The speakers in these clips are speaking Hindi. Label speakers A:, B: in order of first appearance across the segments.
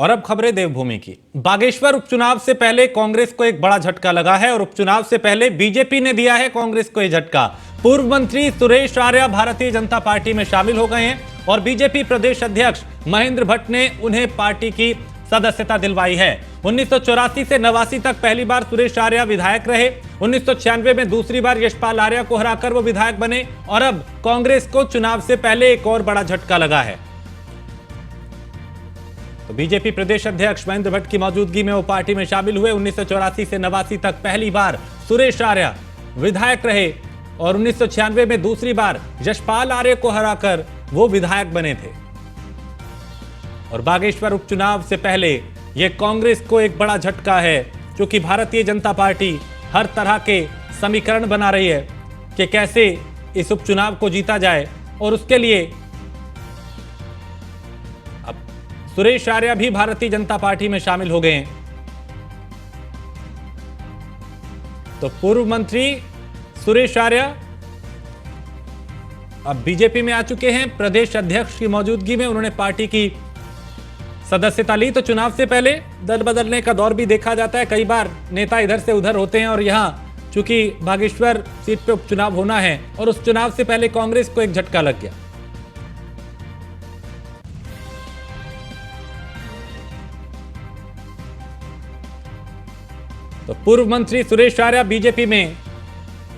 A: और अब खबरें देवभूमि की। बागेश्वर उपचुनाव से पहले कांग्रेस को एक बड़ा झटका लगा है और उपचुनाव से पहले बीजेपी ने दिया है कांग्रेस को यह झटका। पूर्व मंत्री सुरेश आर्या भारतीय जनता पार्टी में शामिल हो गए हैं और बीजेपी प्रदेश अध्यक्ष महेंद्र भट्ट ने उन्हें पार्टी की सदस्यता दिलवाई है। 1984 से 89 तक पहली बार सुरेश आर्या विधायक रहे। 1996 में दूसरी बार यशपाल आर्या को हराकर वो विधायक बने और अब कांग्रेस को चुनाव से पहले एक और बड़ा झटका लगा है। तो बीजेपी प्रदेश अध्यक्ष महेंद्र भट्ट की मौजूदगी में वो पार्टी में शामिल हुए। 1984 से 89 तक पहली बार सुरेश आर्या विधायक रहे और 1996 में दूसरी बार यशपाल आर्या को हराकर वो विधायक बने थे। और बागेश्वर उपचुनाव से पहले यह कांग्रेस को एक बड़ा झटका है, क्योंकि भारतीय जनता पार्टी हर तरह के समीकरण बना रही है कि कैसे इस उपचुनाव को जीता जाए और उसके लिए अब सुरेश आर्या भी भारतीय जनता पार्टी में शामिल हो गए हैं। तो पूर्व मंत्री सुरेश आर्या अब बीजेपी में आ चुके हैं। प्रदेश अध्यक्ष की मौजूदगी में उन्होंने पार्टी की सदस्यता ली। तो चुनाव से पहले दल बदलने का दौर भी देखा जाता है। कई बार नेता इधर से उधर होते हैं और यहां चूंकि बागेश्वर सीट पे उपचुनाव होना है और उस चुनाव से पहले कांग्रेस को एक झटका लग गया। तो पूर्व मंत्री सुरेश आर्या बीजेपी में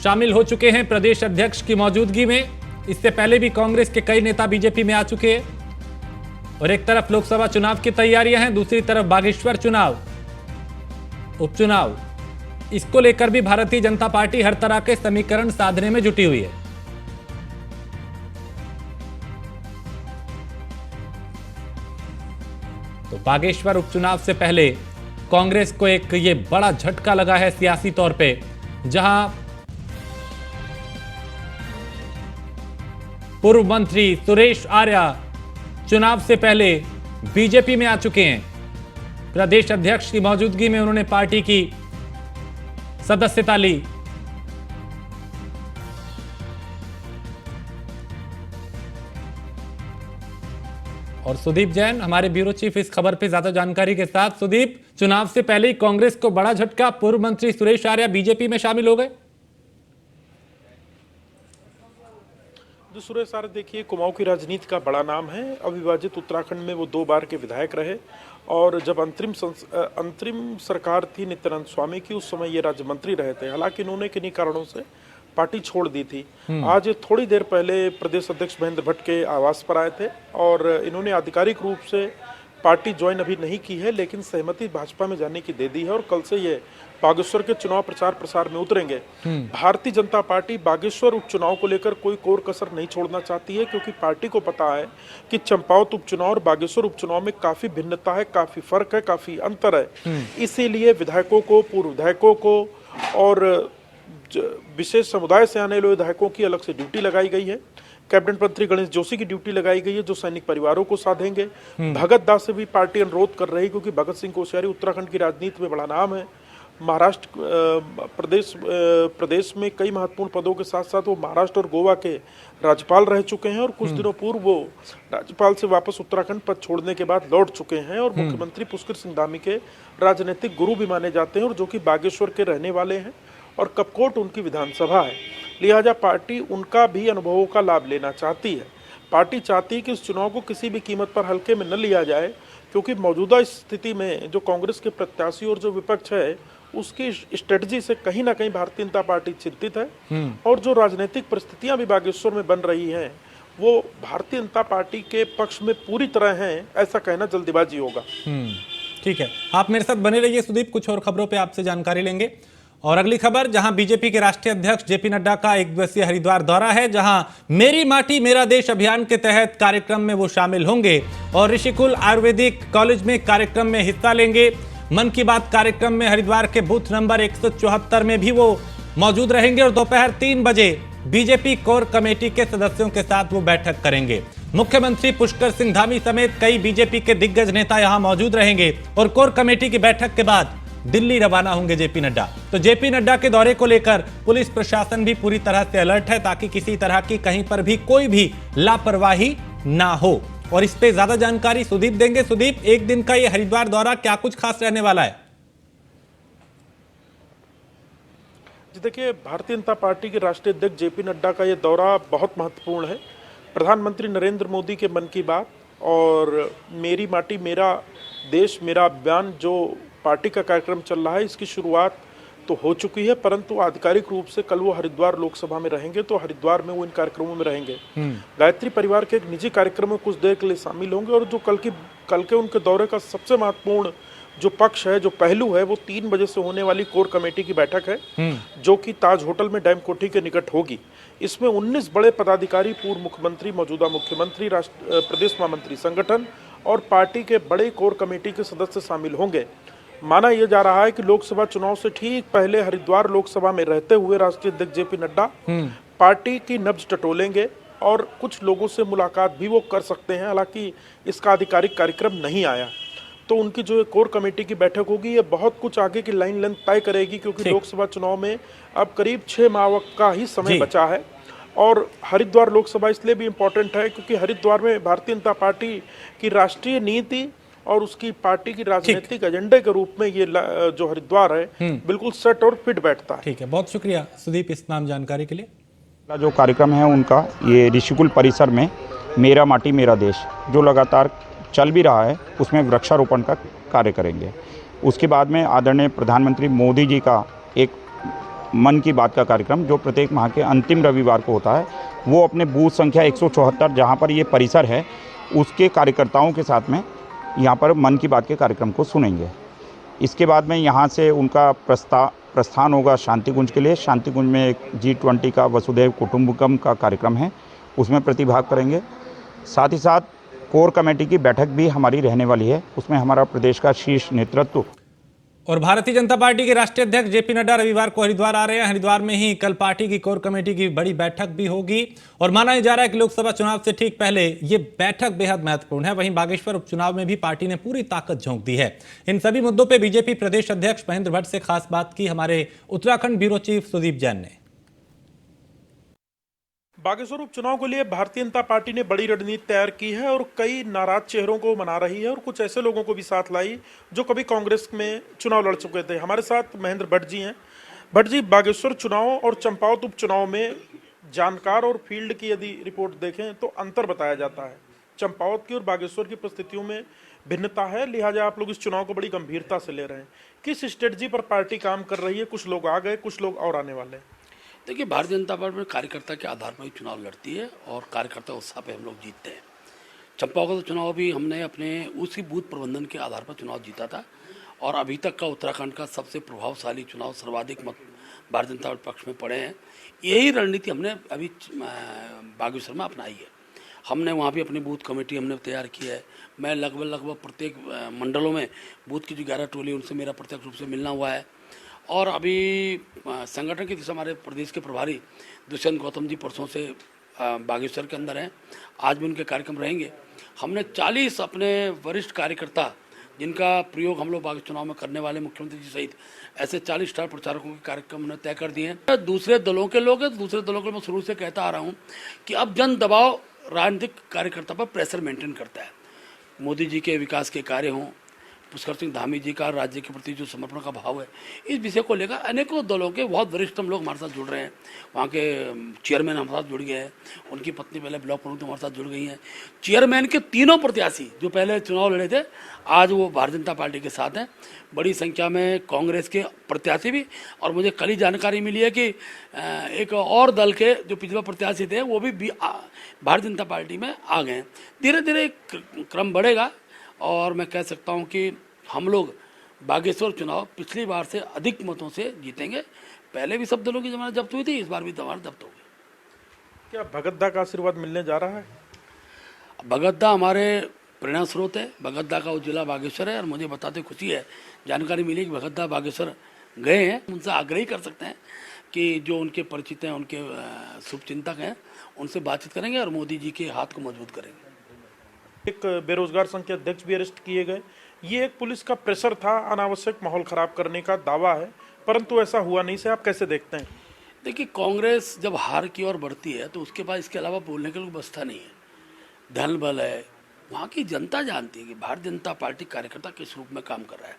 A: शामिल हो चुके हैं प्रदेश अध्यक्ष की मौजूदगी में। इससे पहले भी कांग्रेस के कई नेता बीजेपी में आ चुके हैं और एक तरफ लोकसभा चुनाव की तैयारियां हैं, दूसरी तरफ बागेश्वर चुनाव उपचुनाव, इसको लेकर भी भारतीय जनता पार्टी हर तरह के समीकरण साधने में जुटी हुई है। तो बागेश्वर उपचुनाव से पहले कांग्रेस को एक ये बड़ा झटका लगा है सियासी तौर पे, जहां पूर्व मंत्री सुरेश आर्या चुनाव से पहले बीजेपी में आ चुके हैं। प्रदेश अध्यक्ष की मौजूदगी में उन्होंने पार्टी की सदस्यता ली। और सुदीप जैन हमारे ब्यूरो चीफ इस खबर पे ज्यादा जानकारी के साथ। सुदीप, चुनाव से पहले ही कांग्रेस को बड़ा झटका, पूर्व मंत्री सुरेश आर्या बीजेपी में शामिल हो गए।
B: जो सुरेश आर्या देखिए कुमाऊं की राजनीति का बड़ा नाम है। अविभाजित उत्तराखंड में वो 2 बार के विधायक रहे और जब अंतरिम सरकार थी नित्यानंद स्वामी की, उस समय ये राज्य मंत्री रहे थे। हालांकि इन्होंने किन्हीं कारणों से पार्टी छोड़ दी थी। आज थोड़ी देर पहले प्रदेश अध्यक्ष महेंद्र भट्ट के आवास पर आए थे और इन्होंने आधिकारिक रूप से पार्टी ज्वाइन अभी नहीं की है, लेकिन सहमति भाजपा में जाने की दे दी है और कल से ये बागेश्वर के चुनाव प्रचार प्रसार में उतरेंगे। भारतीय जनता पार्टी बागेश्वर उपचुनाव को लेकर कोई कोर कसर नहीं छोड़ना चाहती है, क्योंकि पार्टी को पता है कि चंपावत उपचुनाव और बागेश्वर उपचुनाव में काफी भिन्नता है, काफी फर्क है, काफी अंतर है। इसीलिए विधायकों को, पूर्व विधायकों को और विशेष समुदाय से आने वाले विधायकों की अलग से ड्यूटी लगाई गई है। कैबिनेट मंत्री गणेश जोशी की ड्यूटी लगाई गई है, जो सैनिक परिवारों को साधेंगे। भगत दास से भी पार्टी अनुरोध कर रही, क्योंकि भगत सिंह कोश्यारी उत्तराखंड की राजनीति में बड़ा नाम है। महाराष्ट्र प्रदेश में कई महत्वपूर्ण पदों के साथ साथ वो महाराष्ट्र और गोवा के राज्यपाल रह चुके हैं और कुछ दिनों पूर्व वो राज्यपाल से वापस उत्तराखंड पद छोड़ने के बाद लौट चुके हैं और मुख्यमंत्री पुष्कर सिंह धामी के राजनीतिक गुरु भी माने जाते हैं और जो कि बागेश्वर के रहने वाले हैं और कपकोट उनकी विधानसभा है। लिहाजा पार्टी उनका भी अनुभवों का लाभ लेना चाहती है। पार्टी चाहती है कि इस चुनाव को किसी भी कीमत पर हल्के में न लिया जाए, क्योंकि मौजूदा स्थिति में जो कांग्रेस के प्रत्याशी और जो विपक्ष है उसकी स्ट्रेटजी से कहीं ना कहीं भारतीय जनता पार्टी चिंतित है और जो राजनीतिक परिस्थितियां भी बागेश्वर में बन रही हैं वो भारतीय जनता पार्टी के पक्ष में पूरी तरह हैं, ऐसा कहना जल्दीबाजी होगा।
A: ठीक है, आप मेरे साथ बने रहिए सुदीप, कुछ और खबरों पे आपसे जानकारी लेंगे। और अगली खबर, जहां बीजेपी के राष्ट्रीय अध्यक्ष जेपी नड्डा का 1 दिवसीय हरिद्वार दौरा है, जहां मेरी माटी मेरा देश अभियान के तहत कार्यक्रम में वो शामिल होंगे और ऋषिकुल आयुर्वेदिक कॉलेज में कार्यक्रम में हिस्सा लेंगे। मन की बात कार्यक्रम में हरिद्वार के बूथ नंबर 174 में भी वो मौजूद रहेंगे और दोपहर 3 बजे बीजेपी कोर कमेटी के सदस्यों के साथ वो बैठक करेंगे। मुख्यमंत्री पुष्कर सिंह धामी समेत कई बीजेपी के दिग्गज नेता यहां मौजूद रहेंगे और कोर कमेटी की बैठक के बाद दिल्ली रवाना होंगे जेपी नड्डा। तो जेपी नड्डा के दौरे को लेकर पुलिस प्रशासन भी पूरी तरह से अलर्ट है, ताकि किसी तरह की कहीं पर भी कोई भी लापरवाही ना हो। और इस पे ज्यादा जानकारी सुदीप देंगे। सुदीप, एक दिन का ये हरिद्वार दौरा क्या कुछ खास रहने वाला है?
B: जी देखिए, भारतीय जनता पार्टी के राष्ट्रीय अध्यक्ष जेपी नड्डा का ये दौरा बहुत महत्वपूर्ण है। प्रधानमंत्री नरेंद्र मोदी के मन की बात और मेरी माटी मेरा देश मेरा अभियान जो पार्टी का कार्यक्रम चल रहा है, इसकी शुरुआत तो हो चुकी है, परंतु आधिकारिक रूप से कल वो हरिद्वार लोकसभा में रहेंगे, तो हरिद्वार में वो इन कार्यक्रमों में रहेंगे। गायत्री परिवार के एक निजी कार्यक्रम में कुछ देर के लिए शामिल होंगे और जो कल के उनके दौरे का सबसे महत्वपूर्ण जो पक्ष है, जो पहलू है, वो 3 बजे से होने वाली कोर कमेटी की बैठक है, जो कि ताज होटल में डैम कोठी के निकट होगी। इसमें 19 बड़े पदाधिकारी, पूर्व मुख्यमंत्री, मौजूदा मुख्यमंत्री, प्रदेश महामंत्री संगठन और पार्टी के बड़े कोर कमेटी के सदस्य शामिल होंगे। माना यह जा रहा है कि लोकसभा चुनाव से ठीक पहले हरिद्वार लोकसभा में रहते हुए राष्ट्रीय अध्यक्ष जेपी नड्डा पार्टी की नब्ज टटोलेंगे और कुछ लोगों से मुलाकात भी वो कर सकते हैं। हालांकि इसका आधिकारिक कार्यक्रम नहीं आया, तो उनकी जो कोर कमेटी की बैठक होगी, ये बहुत कुछ आगे की लाइन लेंथ तय करेगी, क्योंकि लोकसभा चुनाव में अब करीब 6 माह का ही समय बचा है। और हरिद्वार लोकसभा इसलिए भी इम्पोर्टेंट है क्योंकि हरिद्वार में भारतीय जनता पार्टी की राष्ट्रीय नीति और उसकी पार्टी की राजनीतिक एजेंडे के रूप में ये जो हरिद्वार है बिल्कुल सेट और फिट बैठता है।
A: ठीक है, बहुत शुक्रिया सुदीप इस तमाम जानकारी के लिए।
C: जो कार्यक्रम है उनका, ये ऋषिकुल परिसर में मेरा माटी मेरा देश जो लगातार चल भी रहा है, उसमें वृक्षारोपण का कार्य करेंगे। उसके बाद में आदरणीय प्रधानमंत्री मोदी जी का एक मन की बात का कार्यक्रम जो प्रत्येक माह के अंतिम रविवार को होता है, वो अपने बूथ संख्या 174 जहाँ पर ये परिसर है, उसके कार्यकर्ताओं के साथ में यहाँ पर मन की बात के कार्यक्रम को सुनेंगे। इसके बाद में यहाँ से उनका प्रस्थान होगा शांति कुंज के लिए। शांति कुंज में एक G20 का वसुधैव कुटुंबकम का कार्यक्रम है, उसमें प्रतिभाग करेंगे। साथ ही साथ कोर कमेटी की बैठक भी हमारी रहने वाली है, उसमें हमारा प्रदेश का शीर्ष नेतृत्व
A: और भारतीय जनता पार्टी के राष्ट्रीय अध्यक्ष जेपी नड्डा रविवार को हरिद्वार आ रहे हैं। हरिद्वार में ही कल पार्टी की कोर कमेटी की बड़ी बैठक भी होगी और माना जा रहा है कि लोकसभा चुनाव से ठीक पहले ये बैठक बेहद महत्वपूर्ण है। वहीं बागेश्वर उपचुनाव में भी पार्टी ने पूरी ताकत झोंक दी है। इन सभी मुद्दों पर बीजेपी प्रदेश अध्यक्ष महेंद्र भट्ट से खास बात की हमारे उत्तराखंड ब्यूरो चीफ सुदीप जैन ने।
B: बागेश्वर उपचुनाव के लिए भारतीय जनता पार्टी ने बड़ी रणनीति तैयार की है और कई नाराज चेहरों को मना रही है और कुछ ऐसे लोगों को भी साथ लाई जो कभी कांग्रेस में चुनाव लड़ चुके थे। हमारे साथ महेंद्र भट्ट जी हैं। भट्ट जी, बागेश्वर चुनाव और चंपावत उपचुनाव में जानकार और फील्ड की यदि रिपोर्ट देखें तो अंतर बताया जाता है। चंपावत की और बागेश्वर की परिस्थितियों में भिन्नता है, लिहाजा आप लोग इस चुनाव को बड़ी गंभीरता से ले रहे हैं। किस स्ट्रेटजी पर पार्टी काम कर रही है? कुछ लोग आ गए, कुछ लोग और आने वाले हैं।
D: देखिए, भारतीय जनता पार्टी कार्यकर्ता के आधार पर ही चुनाव लड़ती है और कार्यकर्ता उत्साह पे हम लोग जीतते हैं। चंपावत चुनाव भी हमने अपने उसी बूथ प्रबंधन के आधार पर चुनाव जीता था और अभी तक का उत्तराखंड का सबसे प्रभावशाली चुनाव, सर्वाधिक मत भारतीय जनता पार्टी पक्ष में पड़े हैं। यही रणनीति हमने अभी बागेश्वर में अपनाई है। हमने वहाँ भी अपनी बूथ कमेटी हमने तैयार की है। मैं लगभग प्रत्येक मंडलों में बूथ की जो 11 टोली उनसे मेरा प्रत्यक्ष रूप से मिलना हुआ है और अभी संगठन के दिशा हमारे प्रदेश के प्रभारी दुष्यंत गौतम जी परसों से बागेश्वर के अंदर हैं। आज भी उनके कार्यक्रम रहेंगे। हमने 40 अपने वरिष्ठ कार्यकर्ता जिनका प्रयोग हम लोग बागेश्वर चुनाव में करने वाले मुख्यमंत्री जी सहित ऐसे 40 स्टार प्रचारकों के कार्यक्रम हमने तय कर दिए हैं। दूसरे दलों के लोग हैं, दूसरे दलों के मैं शुरू से कहता आ रहा हूँ कि अब जन दबाव राजनीतिक कार्यकर्ता पर प्रेशर मेंटेन करता है। मोदी जी के विकास के कार्य हों, पुष्कर सिंह धामी जी का राज्य के प्रति जो समर्पण का भाव है, इस विषय को लेकर अनेकों दलों के बहुत वरिष्ठतम लोग हमारे साथ जुड़ रहे हैं। वहाँ के चेयरमैन हमारे साथ जुड़ गए हैं, उनकी पत्नी पहले ब्लॉक प्रमुख हमारे साथ जुड़ गई हैं। चेयरमैन के तीनों प्रत्याशी जो पहले चुनाव लड़े थे, आज वो भारतीय जनता पार्टी के साथ हैं। बड़ी संख्या में कांग्रेस के प्रत्याशी भी, और मुझे कल ही जानकारी मिली है कि एक और दल के जो पिछले प्रत्याशी थे वो भी भारतीय जनता पार्टी में आ गए हैं। धीरे धीरे क्रम बढ़ेगा और मैं कह सकता हूं कि हम लोग बागेश्वर चुनाव पिछली बार से अधिक मतों से जीतेंगे। पहले भी सब दलों की जमानत जब्त हुई थी, इस बार भी जमानत जब्त होगी।
B: क्या भगतदा का आशीर्वाद मिलने जा रहा है?
D: भगतदा हमारे प्रेरणा स्रोत है। भगतदा का जिला बागेश्वर है और मुझे बताते खुशी है, जानकारी मिली कि भगतदा बागेश्वर गए हैं। उनसे आग्रह कर सकते हैं कि जो उनके परिचित हैं, उनके शुभचिंतक हैं, उनसे बातचीत करेंगे और मोदी जी के हाथ को मजबूत करेंगे।
B: एक बेरोजगार संघ के अध्यक्ष भी अरेस्ट किए गए। ये एक पुलिस का प्रेशर था, अनावश्यक माहौल खराब करने का दावा है, परंतु ऐसा हुआ नहीं। से आप कैसे देखते हैं?
D: देखिए, कांग्रेस जब हार की ओर बढ़ती है तो उसके बाद इसके अलावा बोलने के लिए बचता नहीं है। धन बल है, वहाँ की जनता जानती है कि भारतीय जनता पार्टी कार्यकर्ता किस रूप में काम कर रहा है।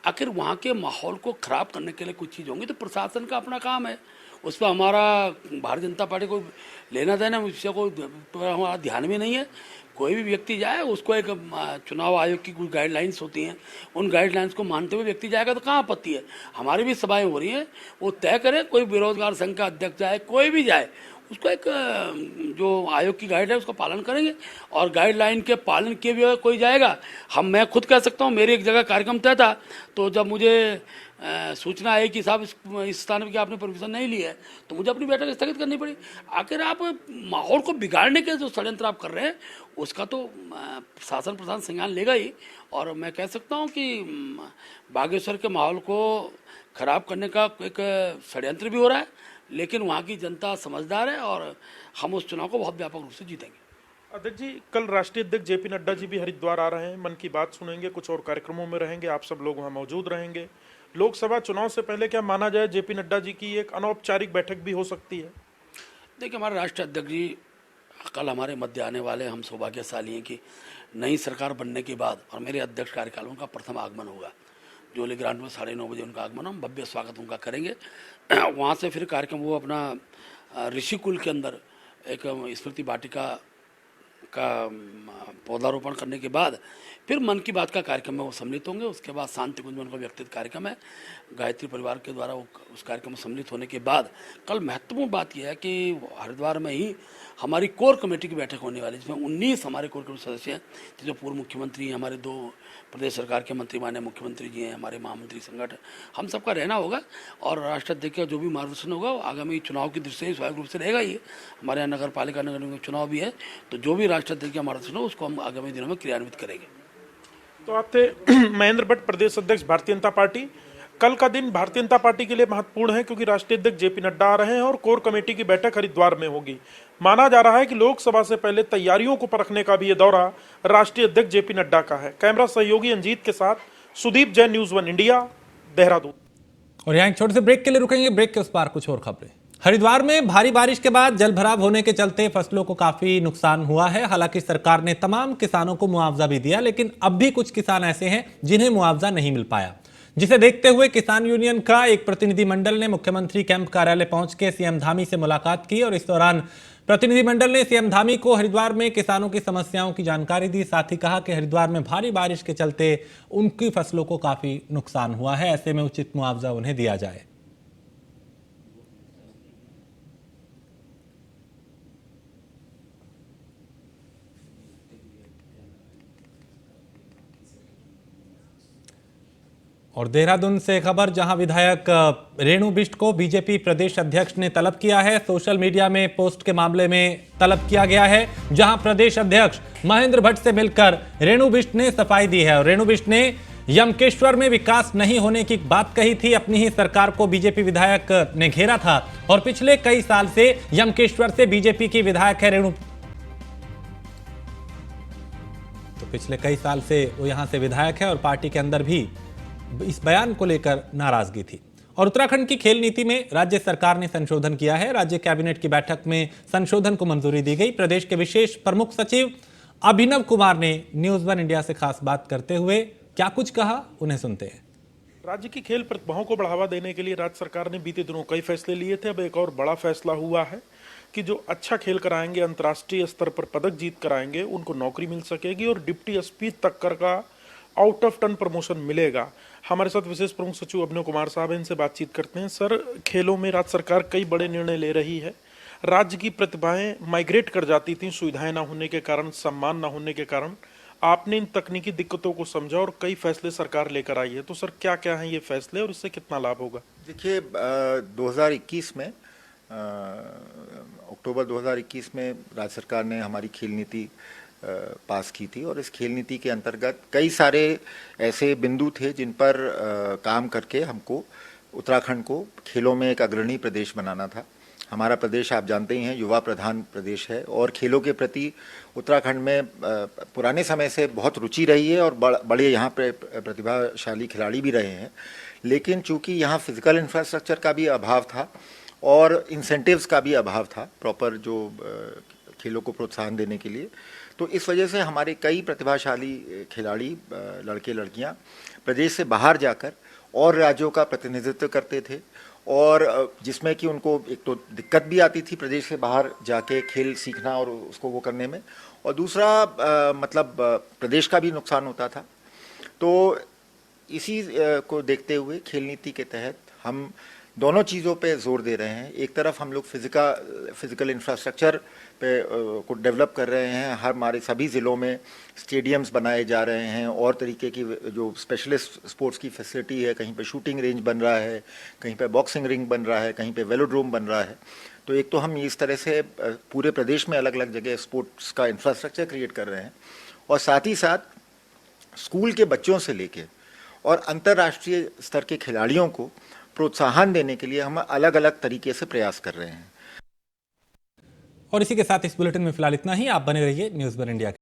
D: आखिर वहाँ के माहौल को खराब करने के लिए कुछ चीज़ होंगी तो प्रशासन का अपना काम है, उस पर हमारा भारतीय जनता पार्टी को लेना देना उससे कोई हमारा ध्यान भी नहीं है। कोई भी व्यक्ति जाए उसको एक चुनाव आयोग की कुछ गाइडलाइंस होती हैं, उन गाइडलाइंस को मानते हुए व्यक्ति जाएगा तो कहाँ आपत्ति है। हमारी भी सभाएं हो रही हैं, वो तय करे, कोई बेरोजगार संघ का अध्यक्ष जाए, कोई भी जाए, उसको एक जो आयोग की गाइड है उसका पालन करेंगे और गाइडलाइन के पालन किए भी कोई जाएगा। मैं खुद कह सकता हूँ, मेरी एक जगह कार्यक्रम तय था तो जब मुझे सूचना आई कि साहब इस स्थान की आपने परमिशन नहीं ली है तो मुझे अपनी बैठक स्थगित करनी पड़ी। आखिर आप माहौल को बिगाड़ने के जो षड्यंत्र आप कर रहे हैं उसका तो शासन प्रशासन संज्ञान लेगा ही। और मैं कह सकता हूँ कि बागेश्वर के माहौल को खराब करने का एक षड्यंत्र भी हो रहा है, लेकिन वहाँ की जनता समझदार है और हम उस चुनाव को बहुत व्यापक रूप से जीतेंगे।
B: अध्यक्ष जी, कल राष्ट्रीय अध्यक्ष जेपी नड्डा जी भी हरिद्वार आ रहे हैं, मन की बात सुनेंगे, कुछ और कार्यक्रमों में रहेंगे, आप सब लोग वहाँ मौजूद रहेंगे। लोकसभा चुनाव से पहले क्या माना जाए जेपी नड्डा जी की एक अनौपचारिक बैठक भी हो सकती है?
D: देखिए, हमारे राष्ट्रीय अध्यक्ष जी कल हमारे मध्य आने वाले, हम सौभाग्यशाली हैं कि नई सरकार बनने के बाद और मेरे अध्यक्ष कार्यकाल उनका प्रथम आगमन होगा। जोली ग्राउंड में 9:30 बजे उनका आगमन, हम भव्य स्वागत उनका करेंगे। वहाँ से फिर कार्यक्रम वो अपना ऋषिकुल के अंदर एक स्मृति वाटिका का पौधारोपण करने के बाद फिर मन की बात का कार्यक्रम में वो सम्मिलित होंगे। उसके बाद शांति कुंज में उनका व्यक्तिगत कार्यक्रम है, गायत्री परिवार के द्वारा वो उस कार्यक्रम में सम्मिलित होने के बाद कल महत्वपूर्ण बात यह है कि हरिद्वार में ही हमारी कोर कमेटी की बैठक होने वाली है, जिसमें 19 हमारे कोर कमेटी सदस्य हैं, जो पूर्व मुख्यमंत्री हैं, हमारे 2 प्रदेश सरकार के मंत्री, माननीय मुख्यमंत्री जी हैं, हमारे महामंत्री संगठन, हम सबका रहना होगा। और राष्ट्रीय अध्यक्ष का जो भी मार्गदर्शन होगा वो आगामी चुनाव की दृष्टि से स्वाभाविक रूप से रहेगा ही। हमारे यहाँ नगर पालिका नगर निगम चुनाव भी है, तो जो भी राष्ट्रीय अध्यक्ष का मार्गदर्शन हो उसको हम आगामी दिनों में क्रियान्वित करेंगे।
B: तो आप थे महेंद्र भट्ट, प्रदेश अध्यक्ष भारतीय जनता पार्टी। कल का दिन भारतीय जनता पार्टी के लिए महत्वपूर्ण है क्योंकि राष्ट्रीय अध्यक्ष जेपी नड्डा आ रहे हैं और कोर कमेटी की बैठक हरिद्वार में होगी। माना जा रहा है कि लोकसभा से पहले तैयारियों को परखने का भी ये दौरा राष्ट्रीय अध्यक्ष जेपी नड्डा का है। कैमरा सहयोगी अंजीत के साथ सुदीप जैन, न्यूज़ 1 इंडिया, देहरादून।
A: और यहाँ एक छोटे से ब्रेक के लिए रुकेंगे, ब्रेक के उस पार कुछ और खबरें। हरिद्वार में भारी बारिश के बाद जलभराव होने के चलते फसलों को काफी नुकसान हुआ है। हालांकि सरकार ने तमाम किसानों को मुआवजा भी दिया, लेकिन अब भी कुछ किसान ऐसे हैं जिन्हें मुआवजा नहीं मिल पाया, जिसे देखते हुए किसान यूनियन का एक प्रतिनिधिमंडल ने मुख्यमंत्री कैंप कार्यालय पहुंच के सीएम धामी से मुलाकात की और इस दौरान प्रतिनिधिमंडल ने सीएम धामी को हरिद्वार में किसानों की समस्याओं की जानकारी दी। साथ ही कहा कि हरिद्वार में भारी बारिश के चलते उनकी फसलों को काफी नुकसान हुआ है, ऐसे में उचित मुआवजा उन्हें दिया जाए। और देहरादून से खबर, जहां विधायक रेणु बिष्ट को बीजेपी प्रदेश अध्यक्ष ने तलब किया है। सोशल मीडिया में पोस्ट के मामले में तलब किया गया है, जहां प्रदेश अध्यक्ष महेंद्र भट्ट से मिलकर रेणु बिष्ट ने सफाई दी है। और रेणु बिष्ट ने यमकेश्वर में विकास नहीं होने की बात कही थी। अपनी ही सरकार को बीजेपी विधायक ने घेरा था और पिछले कई साल से यमकेश्वर से बीजेपी की विधायक है रेणु, तो पिछले कई साल से वो यहां से विधायक है और पार्टी के अंदर भी इस बयान को लेकर नाराजगी थी। और उत्तराखंड की खेल नीति में राज्य सरकार ने संशोधन किया है। राज्य कैबिनेट की बैठक में संशोधन को मंजूरी दी गई। प्रदेश के विशेष प्रमुख सचिव अभिनव कुमार ने न्यूज़ 1 इंडिया से खास बात करते हुए क्या कुछ कहा, उन्हें सुनते हैं।
B: राज्य की खेल प्रतिभाओं को बढ़ावा देने के लिए राज्य सरकार ने बीते दिनों कई फैसले लिए थे। अब एक और बड़ा फैसला हुआ है कि जो अच्छा खेल कराएंगे, अंतर्राष्ट्रीय स्तर पर पदक जीत कराएंगे, उनको नौकरी मिल सकेगी और डिप्टी एसपी तक का आउट ऑफ टर्न प्रमोशन मिलेगा। हमारे साथ विशेष प्रमुख सचिव अभिनव कुमार साहब हैं, इनसे बातचीत करते हैं। सर, खेलों में राज्य सरकार कई बड़े निर्णय ले रही है। राज्य की प्रतिभाएं माइग्रेट कर जाती थी सुविधाएं ना होने के कारण, सम्मान ना होने के कारण। आपने इन तकनीकी दिक्कतों को समझा और कई फैसले सरकार लेकर आई है, तो सर क्या क्या हैं ये फैसले और इससे कितना लाभ होगा?
E: देखिए, 2021 में अक्टूबर 2021 में राज्य सरकार ने हमारी खेल नीति पास की थी और इस खेल नीति के अंतर्गत कई सारे ऐसे बिंदु थे जिन पर काम करके हमको उत्तराखंड को खेलों में एक अग्रणी प्रदेश बनाना था। हमारा प्रदेश आप जानते ही हैं युवा प्रधान प्रदेश है और खेलों के प्रति उत्तराखंड में पुराने समय से बहुत रुचि रही है और बड़े यहाँ पे प्रतिभाशाली खिलाड़ी भी रहे हैं। लेकिन चूंकि यहाँ फिजिकल इंफ्रास्ट्रक्चर का भी अभाव था और इंसेंटिव्स का भी अभाव था प्रॉपर जो खेलों को प्रोत्साहन देने के लिए, तो इस वजह से हमारे कई प्रतिभाशाली खिलाड़ी लड़के लड़कियां प्रदेश से बाहर जाकर और राज्यों का प्रतिनिधित्व करते थे, और जिसमें कि उनको एक तो दिक्कत भी आती थी प्रदेश से बाहर जाके खेल सीखना और उसको वो करने में, और दूसरा प्रदेश का भी नुकसान होता था। तो इसी को देखते हुए खेल नीति के तहत हम दोनों चीज़ों पे जोर दे रहे हैं। एक तरफ हम लोग फिजिकल इंफ्रास्ट्रक्चर पे को डेवलप कर रहे हैं, हमारे सभी ज़िलों में स्टेडियम्स बनाए जा रहे हैं और तरीके की जो स्पेशलिस्ट स्पोर्ट्स की फैसिलिटी है, कहीं पे शूटिंग रेंज बन रहा है, कहीं पे बॉक्सिंग रिंग बन रहा है, कहीं पे वेलोड्रोम बन रहा है। तो एक तो हम इस तरह से पूरे प्रदेश में अलग अलग जगह स्पोर्ट्स का इंफ्रास्ट्रक्चर क्रिएट कर रहे हैं, और साथ ही साथ स्कूल के बच्चों से लेके और अंतर्राष्ट्रीय स्तर के खिलाड़ियों को प्रोत्साहन देने के लिए हम अलग अलग तरीके से प्रयास कर रहे हैं।
A: और इसी के साथ इस बुलेटिन में फिलहाल इतना ही। आप बने रहिए न्यूज़ वन इंडिया के।